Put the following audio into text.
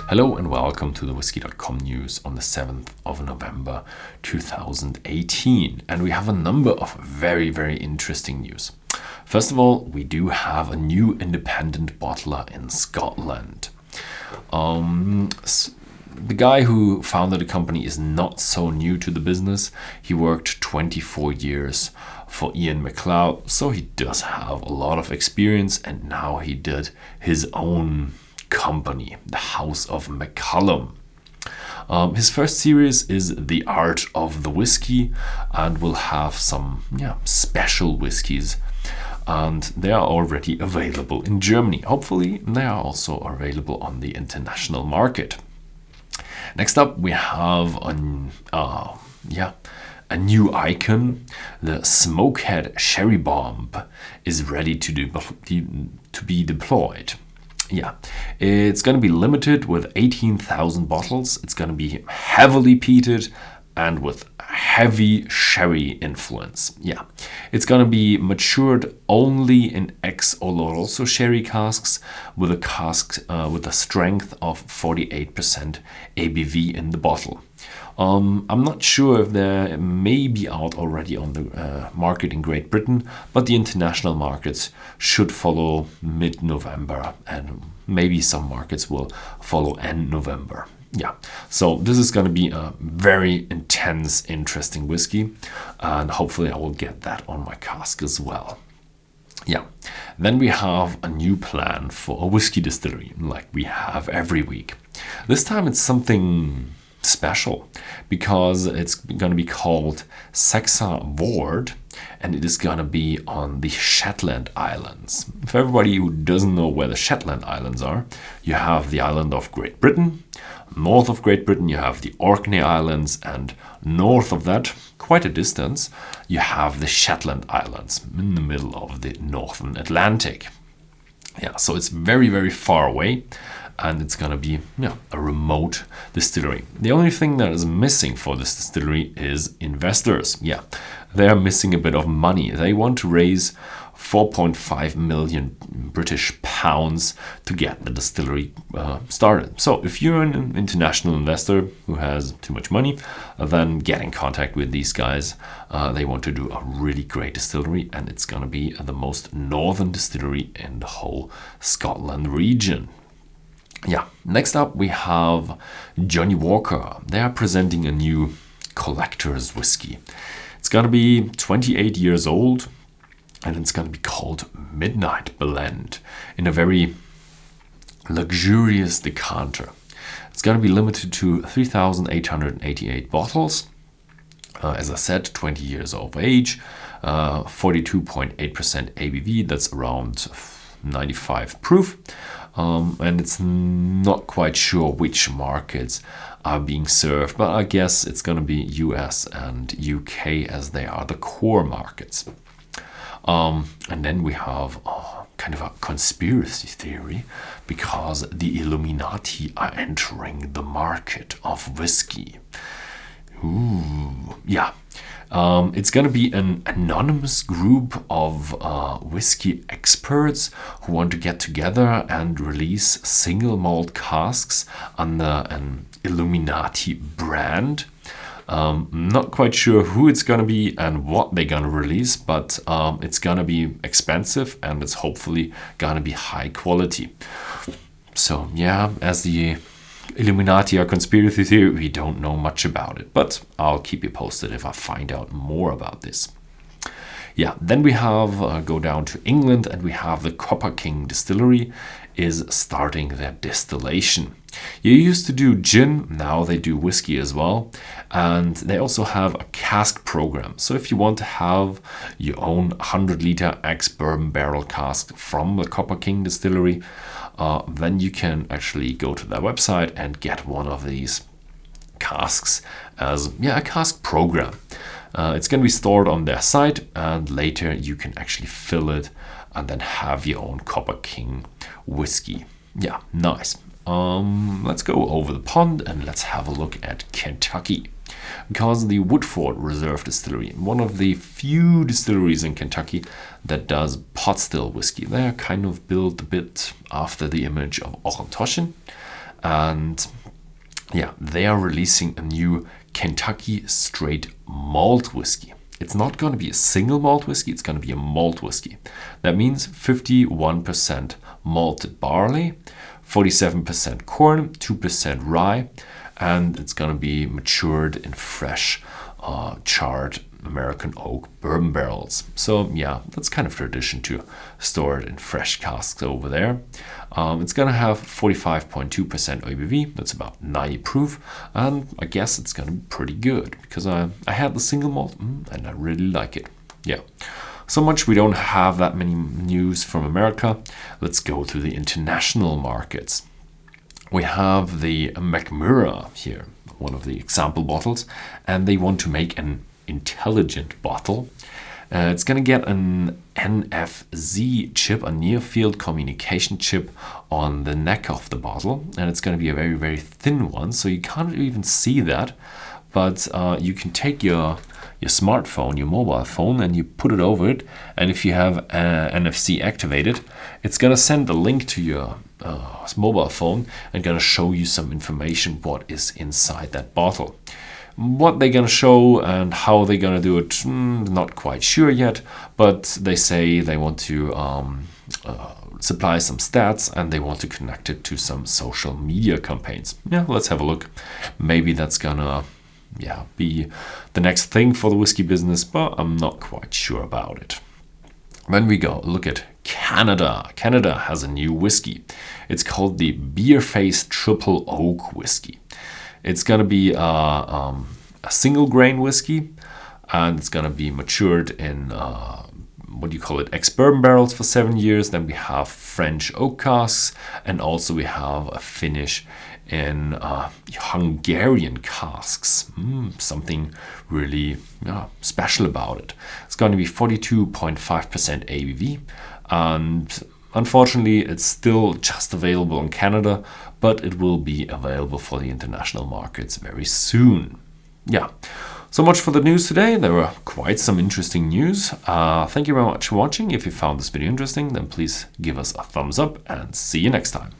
Hello and welcome to the Whisky.com news on the 7th of November 2018. And we have a number of very interesting news. First of all, we do have a new independent bottler in Scotland. The guy who founded the company is not so new to the business. He worked 24 years for Ian McCallum, so he does have a lot of experience, and now he did his own company, the House of McCallum. His first series is The Art of the Whiskey, and will have some special whiskies, and they are already available in Germany. Hopefully they are also available on the international market. Next up, we have a new icon. The Smokehead Sherry Bomb is ready to be deployed. It's going to be limited with 18,000 bottles. It's going to be heavily peated and with heavy sherry influence. It's going to be matured only in ex-Oloroso sherry casks with a strength of 48% ABV in the bottle. I'm not sure if they may be out already on the market in Great Britain, but the international markets should follow mid-November, and maybe some markets will follow end November. So this is going to be a very intense, interesting whiskey, and hopefully I will get that on my cask as well. Then we have a new plan for a whiskey distillery, like we have every week. This time it's something special, because it's going to be called Saxa Vord, and it is going to be on the Shetland Islands. For everybody who doesn't know where the Shetland Islands are, you have the island of Great Britain. North of Great Britain you have the Orkney Islands, and north of that, quite a distance, you have the Shetland Islands in the middle of the Northern Atlantic. So it's very far away, and it's going to be a remote distillery. The only thing that is missing for this distillery is investors. They are missing a bit of money. They want to raise 4.5 million British pounds to get the distillery started. So if you're an international investor who has too much money, then get in contact with these guys. They want to do a really great distillery, and it's going to be the most northern distillery in the whole Scotland region. Next up we have Johnnie Walker. They are presenting a new collector's whiskey. It's going to be 28 years old, and it's going to be called Midnight Blend in a very luxurious decanter. It's going to be limited to 3,888 bottles. As I said, 20 years of age, 42.8% ABV, that's around 95 proof. And it's not quite sure which markets are being served, but I guess it's going to be US and UK, as they are the core markets. And then we have kind of a conspiracy theory, because the Illuminati are entering the market of whiskey. It's going to be an anonymous group of whiskey experts who want to get together and release single malt casks under an Illuminati brand. Not quite sure who it's going to be and what they're going to release, but it's going to be expensive, and it's hopefully going to be high quality. So as the Illuminati or conspiracy theory, we don't know much about it, but I'll keep you posted if I find out more about this. Then we have go down to England, and we have the Copper King Distillery is starting their distillation. You used to do gin, now they do whiskey as well, and they also have a cask program. So if you want to have your own 100-liter ex-bourbon barrel cask from the Copper King Distillery, then you can actually go to their website and get one of these casks as a cask program. It's going to be stored on their site, and later you can actually fill it and then have your own Copper King whiskey. Nice. Let's go over the pond and let's have a look at Kentucky. Because the Woodford Reserve distillery, one of the few distilleries in Kentucky that does pot still whiskey. They are kind of built a bit after the image of Auchentoshan. And yeah, they are releasing a new Kentucky straight malt whiskey. It's not going to be a single malt whiskey, it's going to be a malt whiskey. That means 51% malted barley, 47% corn, 2% rye, and it's going to be matured in fresh, charred American oak bourbon barrels. So yeah, that's kind of tradition to store it in fresh casks over there. It's going to have 45.2% ABV. That's about 90 proof, and I guess it's going to be pretty good because I had the single malt and I really like it. Yeah. So much we don't have that many news from America. Let's go to the international markets. We have the Mackmyra here, one of the example bottles, and they want to make an intelligent bottle. It's going to get an NFC chip, a near field communication chip on the neck of the bottle, and it's going to be a very, very thin one, so you can't even see that, but you can take your smartphone, your mobile phone, and you put it over it, and if you have NFC activated, it's going to send a link to your mobile phone and going to show you some information what is inside that bottle. What they're going to show and how they're going to do it, not quite sure yet, but they say they want to supply some stats and they want to connect it to some social media campaigns. Yeah, let's have a look. Maybe that's going to be the next thing for the whiskey business, but I'm not quite sure about it. When we go look at Canada, Canada has a new whiskey. It's called the Bearface Triple Oak Whiskey. It's going to be a single grain whiskey, and it's going to be matured in ex-bourbon barrels for 7 years. Then we have French oak casks, and also we have a finish in Hungarian casks. Something really special about it. It's going to be 42.5% ABV, and unfortunately, it's still just available in Canada, but it will be available for the international markets very soon. Yeah, so much for the news today. There were quite some interesting news. Thank you very much for watching. If you found this video interesting, then please give us a thumbs up and see you next time.